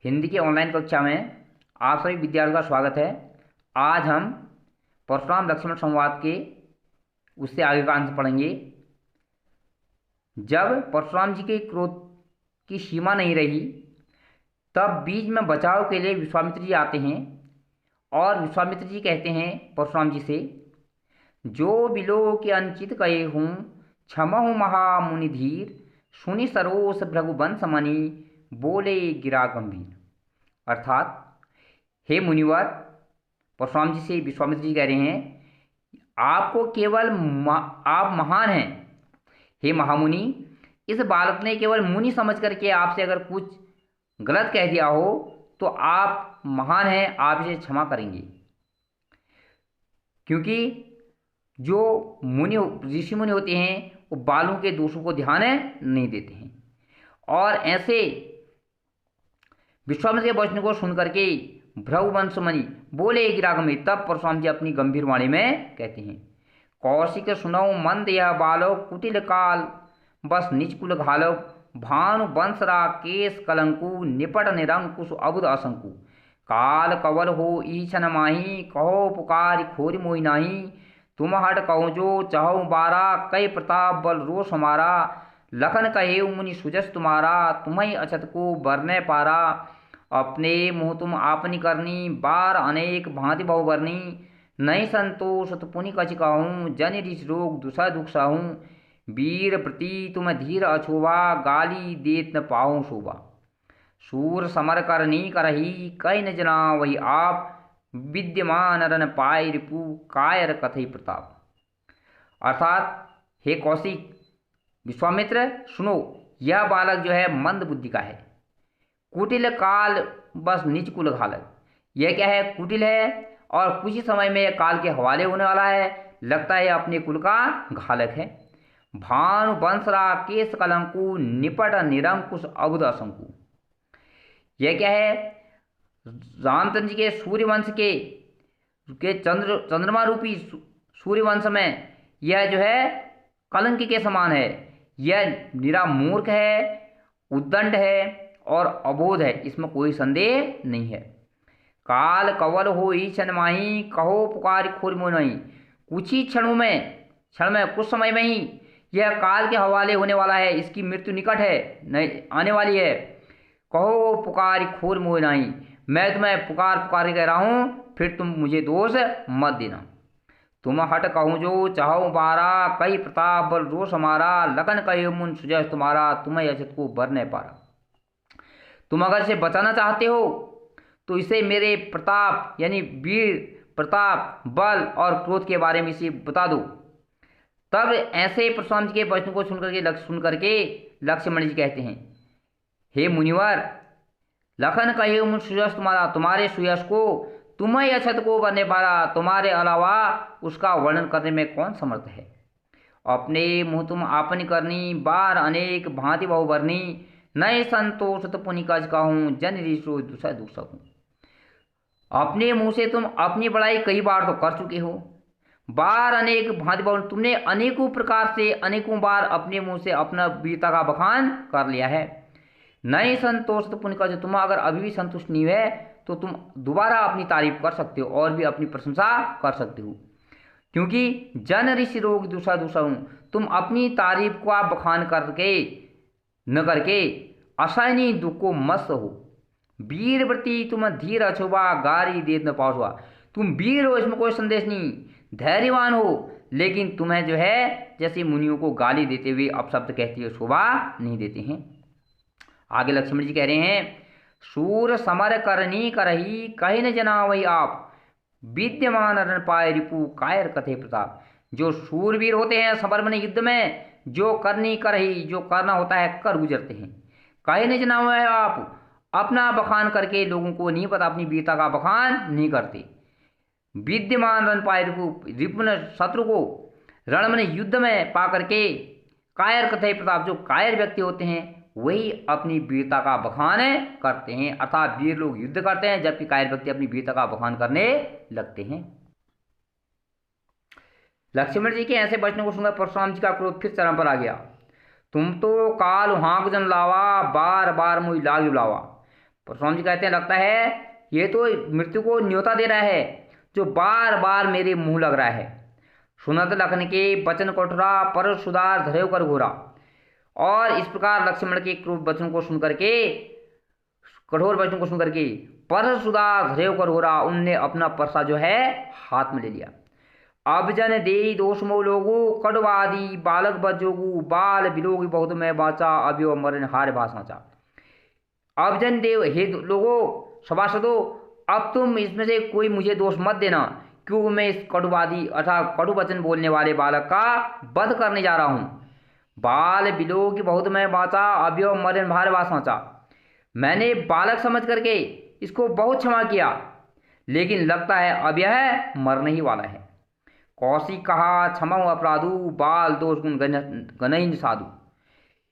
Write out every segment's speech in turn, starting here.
हिंदी की ऑनलाइन कक्षा में आप सभी विद्यार्थियों का स्वागत है। आज हम परशुराम लक्ष्मण संवाद के उससे आगे का अंश पढ़ेंगे। जब परशुराम जी के क्रोध की सीमा नहीं रही, तब बीच में बचाव के लिए विश्वामित्र जी आते हैं और विश्वामित्र जी कहते हैं परशुराम जी से, जो बिलो के अनुचित कहे हूँ, क्षमहु महामुनि धीर, सुनि सरोस भृगुवंश मणि, बोले गिरा गंभीर। अर्थात, हे मुनिवर, परशुराम जी से विश्वामित्र जी कह रहे हैं, आपको केवल आप महान हैं। हे महामुनि, इस बालक ने केवल मुनि समझ करके आपसे अगर कुछ गलत कह दिया हो तो आप महान हैं, आप इसे क्षमा करेंगे। क्योंकि जो मुनि ऋषि मुनि होते हैं वो बालों के दोषों को ध्यान नहीं देते हैं। और ऐसे विश्वामित्र के वचन को सुन करके भृगुवंश मणि बोले गिरागमे, तब परशुराम जी अपनी गंभीर वाणी में कहते हैं, कौशिक सुनौ मंद यह बालो, कुटिल काल बस निज कुल घालो, भानु वंशरा केश कलंकु, निपट निरंकुश अबुद असंकु, काल कवल हो ईछन माही, कहो पुकार खोरी मोहि नाही, तुम हट कहो जो चहो बारा, कई प्रताप बल रोष हमारा, लखन कहे मुनि सुजस तुम्हारा, तुम्हें अछत को बरने पारा, अपने मुँह तुम आपनी करनी, बार अनेक भांति बहु बरनी, नहीं संतोष तो पुनि कछ कहूँ, जन ऋष रोग दुसा दुख सहूँ, वीर प्रति तुम धीर अछोवा, गाली देत न पाऊँ शोभा, सूर समर करनी करही, कई न जना वही आप, विद्यमान रन पाय रिपु, कायर कथई प्रताप। अर्थात, हे कौशिक, विश्वामित्र सुनो, यह बालक जो है मंद बुद्धि का है, कुटिल काल बस निज कुल घालक। यह क्या है? कुटिल है और कुछ ही समय में काल के हवाले होने वाला है। लगता है अपने कुल का घालक है। भानु वंशरा केश कलंकु, निपट निरंकुश अबुद असंकु। यह क्या है? रामचंद्र जी के सूर्यवंश के चंद्रमा रूपी सूर्यवंश में यह जो है कलंक के समान है। यह निरा मूर्ख है, उद्दंड है और अबोध है, इसमें कोई संदेह नहीं है। काल कवल हो ईछन माही, कहो पुकार खोर मोहि नहीं। कुछ ही क्षण में कुछ समय में ही यह काल के हवाले होने वाला है। इसकी मृत्यु निकट है, नहीं आने वाली है। कहो पुकार खोर मोहि नहीं, मैं तुम्हें पुकार पुकार के कह रहा हूँ, फिर तुम मुझे दोष मत देना। तुम हट कहूँ जो चाहो बारा, कई प्रताप बल रोष हमारा, लखन कहे मुन सुजस तुम्हारा, तुम्हें अछत को बर नहीं पारा। तुम अगर इसे बचाना चाहते हो तो इसे मेरे प्रताप यानी वीर प्रताप बल और क्रोध के बारे में इसे बता दो। तब ऐसे परशुराम जी के वचन को सुन करके लक्ष्मण जी कहते हैं, हे मुनिवर, लखन कहे मुन सुयश तुम्हारा, तुम्हारे सुयश को, तुम्हें अछत को बरने पारा, तुम्हारे अलावा उसका वर्णन करने में कौन समर्थ है। अपने मुँह तुम आपनी करनी, बार अनेक भांति बहु बरनी, नए संतोष तो पुनि कछ कहूँ, जन ऋषो दुसा दुख सकूँ। अपने मुंह से तुम अपनी बड़ाई कई बार तो कर चुके हो, बार अनेक भांति बहु, तुमने अनेकों प्रकार से अनेकों बार अपने मुंह से अपना वीरता का बखान कर लिया है। नए संतोष तो पुनि कछ, तुम अगर अभी भी संतुष्ट नहीं है तो तुम दोबारा अपनी तारीफ कर सकते हो और भी अपनी प्रशंसा कर सकते हो। क्योंकि जन ऋषि रोग दूसरा हूँ, तुम अपनी तारीफ को आप बखान करके न करके असहनीय दुख को मस्त हो। वीर व्रति तुम धीर अछुबा, गारी देत न पासुआ। तुम वीर हो, इसमें कोई संदेश नहीं, धैर्यवान हो, लेकिन तुम्हें जो है जैसे मुनियों को गाली देते हुए अपशब्द कहते हुए शोभा नहीं देते हैं। आगे लक्ष्मण जी कह रहे हैं, सूर समर करनी करही, कही न जना वही आप, विद्यमान रन पाए रिपु, कायर कथे प्रताप। जो सूरवीर होते हैं समर में युद्ध में, जो करनी करही, जो करना होता है कर गुजरते हैं। कहे न जना हुआ है आप, अपना बखान करके लोगों को नहीं पता, अपनी वीरता का बखान नहीं करते। विद्यमान रण पाए रिपुन, शत्रु को रण में युद्ध में पा करके, कायर कथे प्रताप, जो कायर व्यक्ति होते हैं वही अपनी वीरता का बखान करते हैं। अर्थात वीर लोग युद्ध करते हैं जबकि कायर व्यक्ति अपनी वीरता का बखान करने लगते हैं। लक्ष्मण जी के ऐसे वचनों को सुनकर परशुराम जी का क्रोध फिर चरम पर आ गया। तुम तो काल हाँक जन लावा, बार बार मुझ लाग बुलावा, परशुराम जी कहते हैं लगता है ये तो मृत्यु को न्योता दे रहा है जो बार बार मेरे मुंह लग रहा है। सुनत लखन के वचन कठोरा पर सुधार धरेव कर घोरा। और इस प्रकार लक्ष्मण के क्रूर वचन को सुनकर के, कठोर वचन को सुनकर के पर सुधार धरेव कर घोरा, उनने अपना परसा जो है हाथ में ले लिया। अब जन दे दोष मो लोगो कड़वादी बालक बजोगु बाल बिलोगी बहुत मैं बाचा अभ्यो मरण हार भाषाचा। अब जन देव हे लोगो सभासदो, अब तुम इसमें से कोई मुझे दोष मत देना, क्यों मैं इस कटुवादी अर्थात कटु वचन बोलने वाले बालक का वध करने जा रहा हूं। बाल बिलो की बहुत मैं बाचा अभ्यो मरण भार वाचा। मैंने बालक समझ करके इसको बहुत क्षमा किया, लेकिन लगता है अब यह मरने ही वाला है। कौशिक कहा क्षमा अपराधु बाल दोष गुण गणहीन साधु।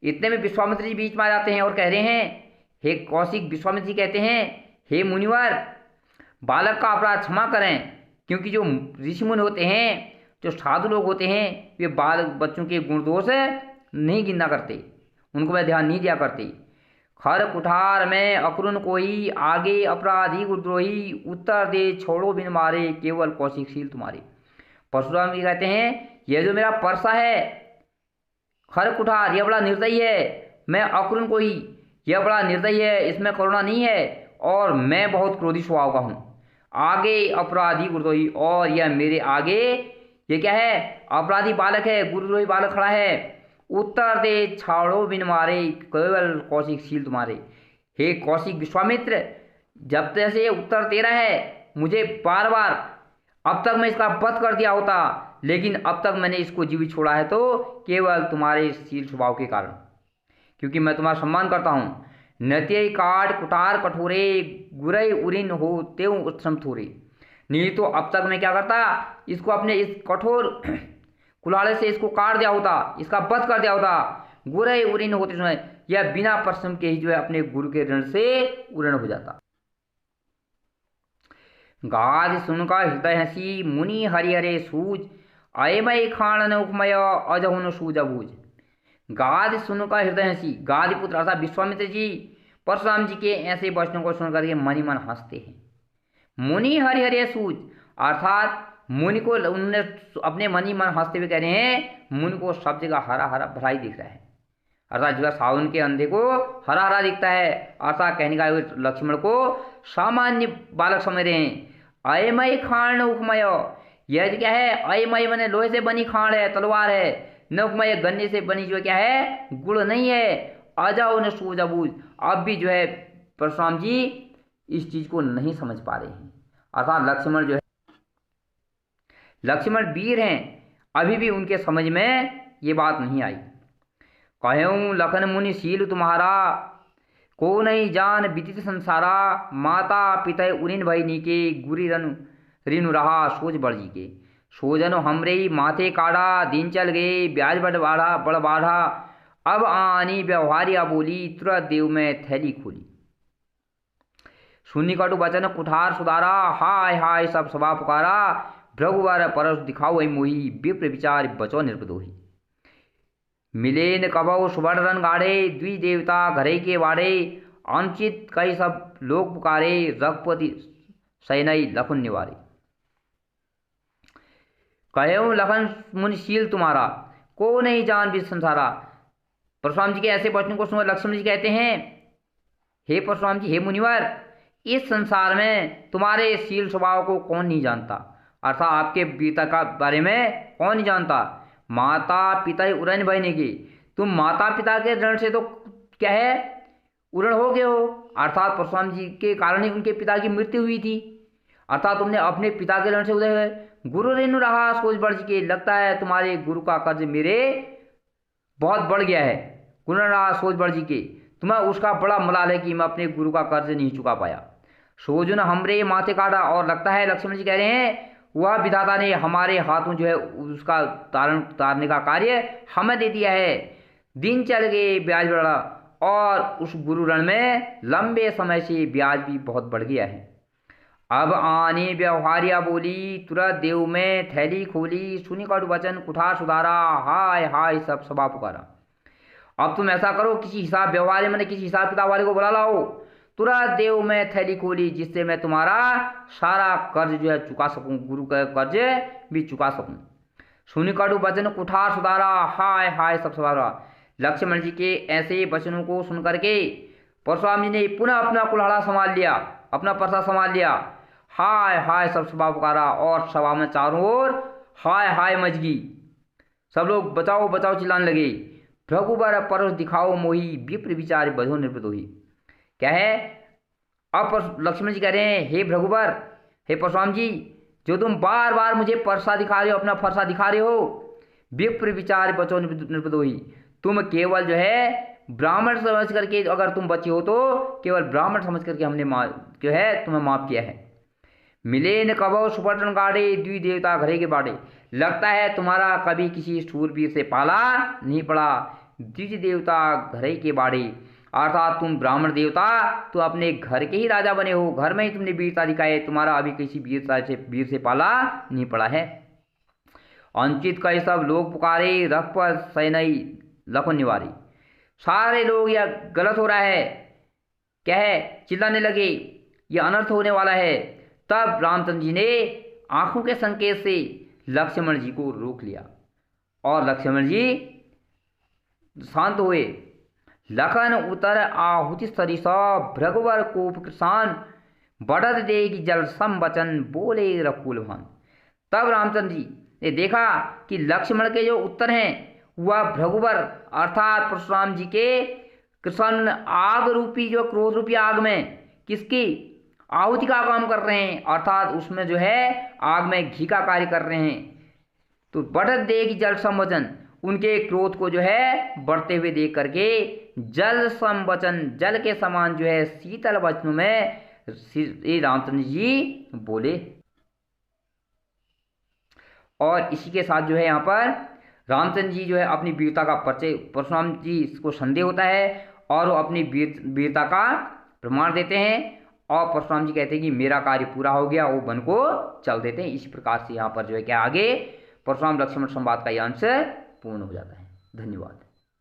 इतने में विश्वामित्र जी बीच में आ जाते हैं और कह रहे हैं, हे कौशिक, विश्वामित्र जी कहते हैं हे मुनिवर, बालक का अपराध क्षमा करें, क्योंकि जो ऋषि मुनि होते हैं, जो साधु लोग होते हैं, वे बाल बच्चों के गुण दोष नहीं गिनना करते, उनको वह ध्यान नहीं दिया करते। खर कुठार में अक्रुन कोई आगे अपराधी गुद्रोही उत्तर दे छोड़ो बिन मारे केवल कौशिकशील तुम्हारे। परशुराम जी कहते हैं यह जो मेरा परसा है खर कुठार, यह बड़ा निर्दयी है, मैं अक्रुन कोई, यह बड़ा निर्दयी है, इसमें करुणा नहीं है, और मैं बहुत क्रोधी स्वभाव का हूँ। आगे अपराधी गुरुद्रोही, और यह मेरे आगे ये क्या है, अपराधी बालक है, गुरुद्रोही बालक खड़ा है। उत्तर दे छाड़ो बिन मारे केवल कौशिकशील तुम्हारे। हे कौशिक विश्वामित्र, जब तैसे उत्तर तेरा है, मुझे बार बार अब तक मैं इसका वध कर दिया होता, लेकिन अब तक मैंने इसको जीवित छोड़ा है तो केवल तुम्हारे शील स्वभाव के कारण, क्योंकि मैं तुम्हारा सम्मान करता हूँ। नत्य काट कुटार कठोरे गुरई उरिन हो तेव उत्सम थोरे। नहीं तो अब तक मैं क्या करता, इसको अपने इस कठोर कुल्हाड़े से इसको काट दिया होता, इसका वध कर दिया होता। गुरई उरिन होते समय यह बिना परिश्रम के ही जो है अपने गुरु के ऋण से उरण हो जाता। गाद सुनका हृदय हंसी मुनि हरिहरे सूझ अयमय खान उपमय अजहुन सूझ अबूझ। गाद सुनका हृदय हंसी, गाद पुत्र अर्थात विश्वामित्र जी परशुराम जी के ऐसे वचनों को सुनकर के मन ही मन हंसते हैं। मुनि हरिहरे सूझ अर्थात मुनि को उन्होंने अपने मन ही मन हंसते हुए कह रहे हैं, मुनि को सब जगह हरा हरा भरा ही दिख रहा है, अर्थात जो है सावन के अंधे को हरा हरा दिखता है, अर्थात कहने का लक्ष्मण को सामान्य बालक समझ रहे हैं। अयमय खाण उपमय, यह क्या है, अयमय मैंने लोहे से बनी खाण है, तलवार है, न उपमय गन्ने से बनी जो क्या है गुड़ नहीं है, अजाओ न सूझ अबूझ। अब भी जो है परशुराम जी इस चीज को नहीं समझ पा रहे हैं, अर्थात लक्ष्मण जो है, लक्ष्मण वीर हैं, अभी भी उनके समझ में ये बात नहीं आई। कहूँ लखन मुनि शील तुम्हारा को नहीं जान विदित संसारा, माता पिता उरिन भई नीके गुरी रनु रिनु रहा सोच बड़ जी के। सोजनो हमरे माथे काढ़ा दिन चल गए ब्याज बड़ बाढ़ा, अब आनी व्यवहारिया बोली तुरंत देव में थैली खोली। सुनी कटु वचन कुठार सुधारा, हाय हाय सब सभा पुकारा, भृगुवर परस दिखाओ वही मोही विप्र विचार बचो निर्पदोही। मिले न कबो सुवर्ण रन गाढ़े द्वि देवता घरे के वाड़े, अनुचित कई सब लोग पुकारे रघुपति सैनई लखन निवारे। कहो लखन मुनिशील तुम्हारा को नहीं जान भी संसारा। परशुराम जी के ऐसे वचनों को सुन लक्ष्मण जी कहते हैं, हे परशुराम जी, हे मुनिवर, इस संसार में तुम्हारे शील स्वभाव को कौन नहीं जानता, अर्थात आपके पिता का बारे में कौन नहीं जानता। माता पिता ही उड़न बहने की, तुम माता पिता के ऋण से तो क्या है उड़न हो गए हो, अर्थात परशुराम जी के कारण ही उनके पिता की मृत्यु हुई थी, अर्थात तुमने अपने पिता के ऋण से उदय हुए। गुरु रेणु रहा सोच बढ़ के, लगता है तुम्हारे गुरु का कर्ज मेरे बहुत बढ़ गया है। गुरु रहा सोच बढ़ जी के, तुम्हें उसका बड़ा मलाल है कि मैं अपने गुरु का कर्ज नहीं चुका पाया। सोजुन हमरे माथे काटा, और लगता है लक्ष्मण जी कह रहे हैं वह विधाता ने हमारे हाथों जो है उसका तारने का कार्य हमें दे दिया है। दिन चल गए ब्याज बढ़ा, और उस गुरु ऋण में लंबे समय से ब्याज भी बहुत बढ़ गया है। अब आने व्यवहारिया बोली तुरंत देव में थैली खोली, सुनी कटु वचन कुठार सुधारा, हाय हाय सब सभा पुकारा। अब तुम ऐसा करो, किसी हिसाब व्यवहार मैंने किसी हिसाब किताब वाले को बुला लाओ, तुरंत देव मैं थैली खोली, जिससे मैं तुम्हारा सारा कर्ज जो है चुका सकूं, गुरु का कर्ज भी चुका सकूं। सुनि कटु वचन कुठार सुधारा, हाय हाय सब सवारा। लक्ष्मण जी के ऐसे वचनों को सुन करके परशुराम जी ने पुनः अपना कुल्हाड़ा संभाल लिया, अपना परसा संभाल लिया। हाय हाय सब सभा पुकारा, और सभा में चारों ओर हाय हाय मच गई। सब लोग बचाओ बचाओ चिल्लाने लगे। भृगुबर परस दिखाओ मोही, विप्र विचार बधो निर्पदोही। क्या है, अब लक्ष्मण जी कह रहे हैं, हे भृगुबर, हे परशुराम जी, जो तुम बार बार मुझे परसा दिखा रहे हो, अपना फरसा दिखा रहे हो, विप्र विचार बचो निर्पदोही। तुम केवल जो है ब्राह्मण समझ करके, अगर तुम बचे हो तो केवल ब्राह्मण समझ करके हमने जो है तुम्हें माफ किया है। मिले न कबो सुपटन गाड़े, द्वि देवता घरे के बाड़े। लगता है तुम्हारा कभी किसी शूरवीर से पाला नहीं पड़ा। द्विज देवता घरे के बाड़े, अर्थात तुम ब्राह्मण देवता तो अपने घर के ही राजा बने हो, घर में ही तुमने वीरता दिखाई, तुम्हारा अभी किसी वीर से पाला नहीं पड़ा है। अंचित कई सब लोग पुकारे, रख पर सैनई लखन निवारी। सारे लोग यह गलत हो रहा है, क्या है, चिल्लाने लगे, यह अनर्थ होने वाला है। तब रामचंद्र जी ने आंखों के संकेत से लक्ष्मण जी को रोक लिया और लक्ष्मण जी शांत हुए। लखन उतर आहुति सरिस, भृगुवर कोप कृसान, बढ़त देगी जल सम वचन, बोले रकुल भान। तब रामचंद्र जी ने देखा कि लक्ष्मण के जो उत्तर हैं वह भृगुवर अर्थात परशुराम जी के कृष्ण आग रूपी, जो क्रोध रूपी आग में किसकी आहुति का काम कर रहे हैं, अर्थात उसमें जो है आग में घी का कार्य कर रहे हैं। तो बढ़त देगी जल समवचन, उनके क्रोध को जो है बढ़ते हुए देख करके जल समवचन, जल के समान जो है शीतल वचनों में श्री रामचंद्र जी बोले। और इसी के साथ जो है यहाँ पर रामचंद्र जी जो है अपनी वीरता का परिचय, परशुराम जी को संदेह होता है और वो अपनी वीरता का प्रमाण देते हैं और परशुराम जी कहते हैं कि मेरा कार्य पूरा हो गया, वो वन को चल देते हैं। इसी प्रकार से यहाँ पर जो है क्या आगे परशुराम लक्ष्मण संवाद का यह अंश पूर्ण हो जाता है। धन्यवाद।